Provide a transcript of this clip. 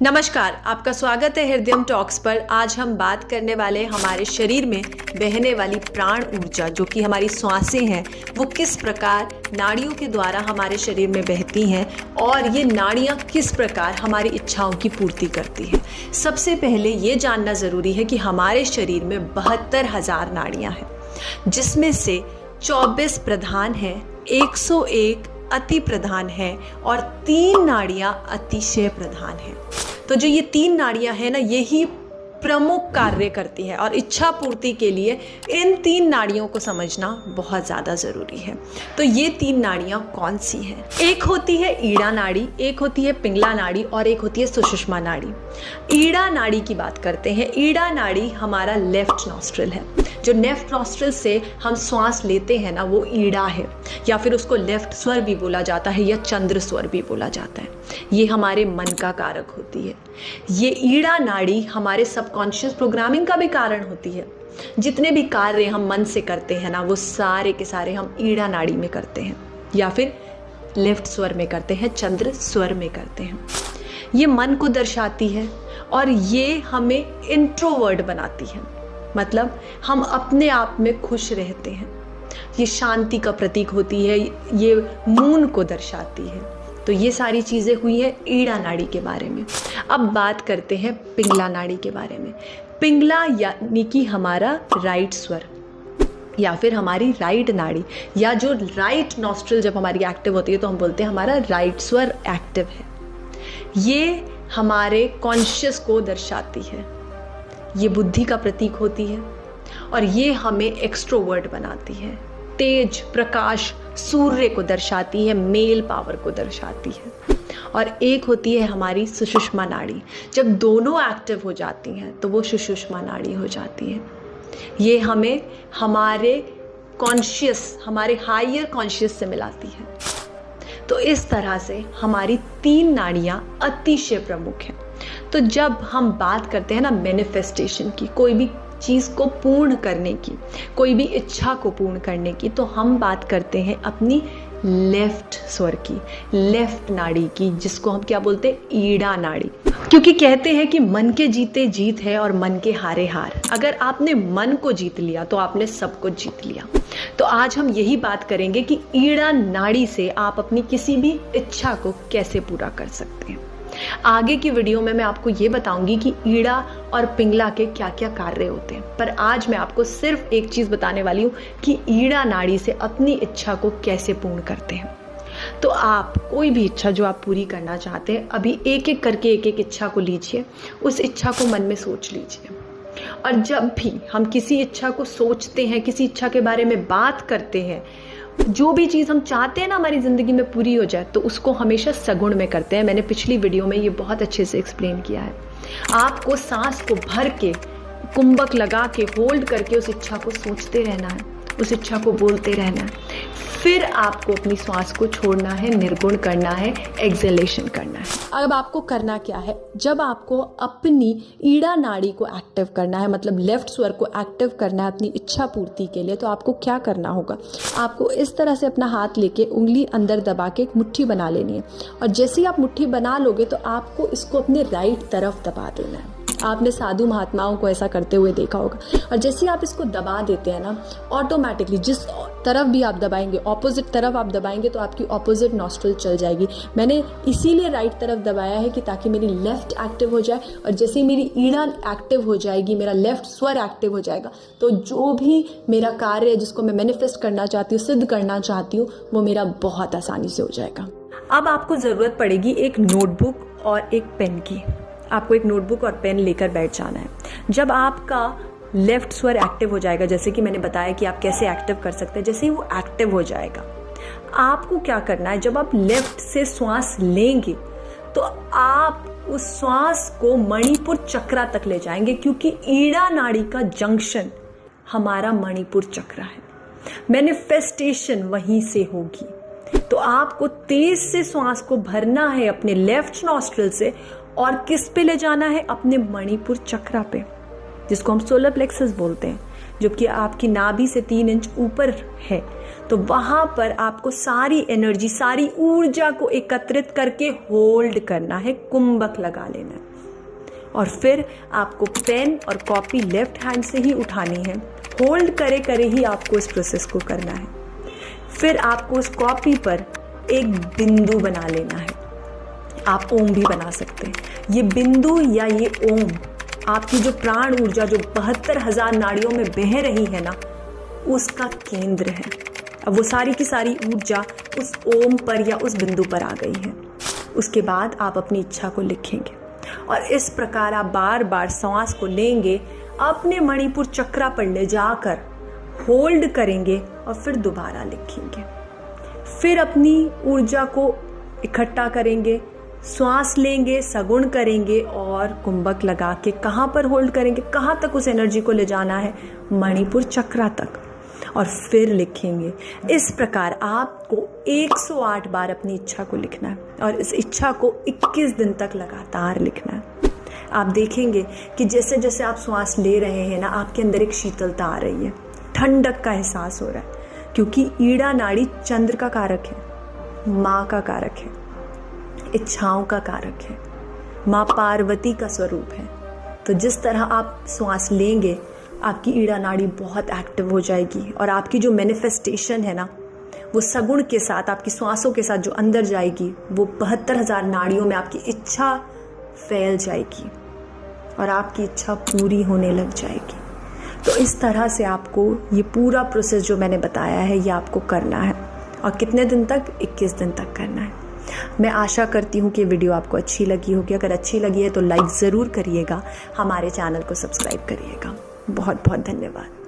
नमस्कार, आपका स्वागत है हृदयम टॉक्स पर। आज हम बात करने वाले हमारे शरीर में बहने वाली प्राण ऊर्जा जो कि हमारी सांसें हैं, वो किस प्रकार नाड़ियों के द्वारा हमारे शरीर में बहती हैं और ये नाड़ियाँ किस प्रकार हमारी इच्छाओं की पूर्ति करती हैं। सबसे पहले ये जानना ज़रूरी है कि हमारे शरीर में 72,000 नाड़ियाँ हैं, जिसमें से 24 प्रधान हैं, 101 अति प्रधान है और 3 नाड़ियाँ अतिशय प्रधान हैं। तो जो ये 3 नाड़ियाँ हैं ना, यही प्रमुख कार्य करती है और इच्छा पूर्ति के लिए इन 3 नाड़ियों को समझना बहुत ज़्यादा ज़रूरी है। तो ये 3 नाड़ियाँ कौन सी हैं? एक होती है ईड़ा नाड़ी, एक होती है पिंगला नाड़ी और एक होती है सुषुम्ना नाड़ी। ईड़ा नाड़ी की बात करते हैं। ईड़ा नाड़ी हमारा लेफ्ट नॉस्ट्रिल है। जो लेफ्ट नॉस्ट्रिल से हम श्वास लेते हैं ना, वो ईड़ा है, या फिर उसको लेफ्ट स्वर भी बोला जाता है या चंद्र स्वर भी बोला जाता है। ये हमारे मन का कारक होती है। ये ईड़ा नाड़ी हमारे सबकॉन्शियस प्रोग्रामिंग का भी कारण होती है। जितने भी कार्य हम मन से करते हैं ना, वो सारे के सारे हम ईड़ा नाड़ी में करते हैं या फिर लेफ्ट स्वर में करते हैं, चंद्र स्वर में करते हैं। ये मन को दर्शाती है और ये हमें इंट्रोवर्ट बनाती है, मतलब हम अपने आप में खुश रहते हैं। ये शांति का प्रतीक होती है, ये मून को दर्शाती है। तो ये सारी चीज़ें हुई है ईड़ा नाड़ी के बारे में। अब बात करते हैं पिंगला नाड़ी के बारे में। पिंगला यानी कि हमारा राइट स्वर या फिर हमारी राइट नाड़ी, या जो राइट नॉस्ट्रिल जब हमारी एक्टिव होती है तो हम बोलते हैं हमारा राइट स्वर एक्टिव है। ये हमारे कॉन्शियस को दर्शाती है, ये बुद्धि का प्रतीक होती है और ये हमें एक्सट्रोवर्ट बनाती है, तेज प्रकाश सूर्य को दर्शाती है, मेल पावर को दर्शाती है। और एक होती है हमारी सुषुम्ना नाड़ी। जब दोनों एक्टिव हो जाती हैं तो वो सुषुम्ना नाड़ी हो जाती है। ये हमें हमारे कॉन्शियस, हमारे हायर कॉन्शियस से मिलाती है। तो इस तरह से हमारी 3 नाड़ियाँ अतिशय प्रमुख हैं। तो जब हम बात करते हैं ना मैनिफेस्टेशन की, कोई भी चीज़ को पूर्ण करने की, कोई भी इच्छा को पूर्ण करने की, तो हम बात करते हैं अपनी लेफ्ट स्वर की, लेफ्ट नाड़ी की, जिसको हम क्या बोलते हैं, ईड़ा नाड़ी। क्योंकि कहते हैं कि मन के जीते जीत है और मन के हारे हार। अगर आपने मन को जीत लिया तो आपने सब कुछ जीत लिया। तो आज हम यही बात करेंगे कि ईड़ा नाड़ी से आप अपनी किसी भी इच्छा को कैसे पूरा कर सकते हैं। आगे की वीडियो में मैं आपको ये बताऊंगी कि ईड़ा और पिंगला के क्या क्या कार्य होते हैं, पर आज मैं आपको सिर्फ एक चीज़ बताने वाली हूँ कि ईड़ा नाड़ी से अपनी इच्छा को कैसे पूर्ण करते हैं। तो आप कोई भी इच्छा जो आप पूरी करना चाहते हैं, अभी एक एक करके एक एक इच्छा को लीजिए, उस इच्छा को मन में सोच लीजिए। और जब भी हम किसी इच्छा को सोचते हैं, किसी इच्छा के बारे में बात करते हैं, जो भी चीज़ हम चाहते हैं ना हमारी ज़िंदगी में पूरी हो जाए, तो उसको हमेशा सगुण में करते हैं। मैंने पिछली वीडियो में ये बहुत अच्छे से एक्सप्लेन किया है। आपको सांस को भर के, कुंभक लगा के, होल्ड करके उस इच्छा को सोचते रहना है, उस इच्छा को बोलते रहना है। फिर आपको अपनी सांस को छोड़ना है, निर्गुण करना है, एक्सहेलेशन करना है। अब आपको करना क्या है, जब आपको अपनी ईड़ा नाड़ी को एक्टिव करना है, मतलब लेफ्ट स्वर को एक्टिव करना है अपनी इच्छा पूर्ति के लिए, तो आपको क्या करना होगा, आपको इस तरह से अपना हाथ लेके उंगली अंदर दबा के एक मुट्ठी बना लेनी है। और जैसे ही आप मुट्ठी बना लोगे तो आपको इसको अपने राइट तरफ दबा देना है। आपने साधु महात्माओं को ऐसा करते हुए देखा होगा। और जैसे आप इसको दबा देते हैं ना, ऑटोमेटिकली जिस तरफ भी आप दबाएंगे, ऑपोजिट तरफ आप दबाएंगे तो आपकी ऑपोजिट नॉस्ट्रिल चल जाएगी। मैंने इसीलिए राइट तरफ दबाया है कि ताकि मेरी लेफ्ट एक्टिव हो जाए, और जैसे ही मेरी ईड़ा एक्टिव हो जाएगी, मेरा लेफ्ट स्वर एक्टिव हो जाएगा, तो जो भी मेरा कार्य है जिसको मैं मैनिफेस्ट करना चाहती हूँ, सिद्ध करना चाहती हूँ, वो मेरा बहुत आसानी से हो जाएगा। अब आपको ज़रूरत पड़ेगी एक नोटबुक और एक पेन की। आपको एक नोटबुक और पेन लेकर बैठ जाना है। जब आपका लेफ्ट स्वर एक्टिव हो जाएगा, जैसे कि मैंने बताया कि आप कैसे एक्टिव कर सकते हैं, जैसे ही वो एक्टिव हो जाएगा, आपको क्या करना है, जब आप लेफ्ट से श्वास लेंगे तो आप उस श्वास को मणिपुर चक्र तक ले जाएंगे, क्योंकि ईड़ा नाड़ी का जंक्शन हमारा मणिपुर चक्र है। मैनिफेस्टेशन वहीं से होगी। तो आपको तेज से श्वास को भरना है अपने लेफ्ट नॉस्ट्रिल से, और किस पे ले जाना है, अपने मणिपुर चक्र पे। जिसको हम सोलर प्लेक्सस बोलते हैं, जो कि आपकी नाभि से 3 इंच ऊपर है। तो वहाँ पर आपको सारी एनर्जी, सारी ऊर्जा को एकत्रित करके होल्ड करना है, कुंभक लगा लेना है। और फिर आपको पेन और कॉपी लेफ्ट हैंड से ही उठानी है, होल्ड करे करे ही आपको इस प्रोसेस को करना है। फिर आपको उस कॉपी पर एक बिंदु बना लेना है। आप ओम भी बना सकते हैं। ये बिंदु या ये ओम आपकी जो प्राण ऊर्जा जो 72,000 नाड़ियों में बह रही है ना, उसका केंद्र है। अब वो सारी की सारी ऊर्जा उस ओम पर या उस बिंदु पर आ गई है। उसके बाद आप अपनी इच्छा को लिखेंगे और इस प्रकार आप बार बार सांस को लेंगे, अपने मणिपुर चक्रा पर ले जाकर होल्ड करेंगे और फिर दोबारा लिखेंगे। फिर अपनी ऊर्जा को इकट्ठा करेंगे, श्वास लेंगे, सगुण करेंगे और कुंभक लगा के कहाँ पर होल्ड करेंगे, कहाँ तक उस एनर्जी को ले जाना है, मणिपुर चक्रा तक, और फिर लिखेंगे। इस प्रकार आपको 108 बार अपनी इच्छा को लिखना है और इस इच्छा को 21 दिन तक लगातार लिखना है। आप देखेंगे कि जैसे जैसे आप श्वास ले रहे हैं ना, आपके अंदर एक शीतलता आ रही है, ठंडक का एहसास हो रहा है, क्योंकि ईड़ा नाड़ी चंद्र का कारक है, माँ का कारक है, इच्छाओं का कारक है, माँ पार्वती का स्वरूप है। तो जिस तरह आप श्वास लेंगे, आपकी ईड़ा नाड़ी बहुत एक्टिव हो जाएगी और आपकी जो मैनिफेस्टेशन है ना, वो सगुण के साथ, आपकी श्वासों के साथ जो अंदर जाएगी, वो 72,000 नाड़ियों में आपकी इच्छा फैल जाएगी और आपकी इच्छा पूरी होने लग जाएगी। तो इस तरह से आपको ये पूरा प्रोसेस जो मैंने बताया है, ये आपको करना है। और कितने दिन तक? 21 दिन तक करना है। मैं आशा करती हूँ कि वीडियो आपको अच्छी लगी होगी। अगर अच्छी लगी है तो लाइक ज़रूर करिएगा, हमारे चैनल को सब्सक्राइब करिएगा। बहुत बहुत धन्यवाद।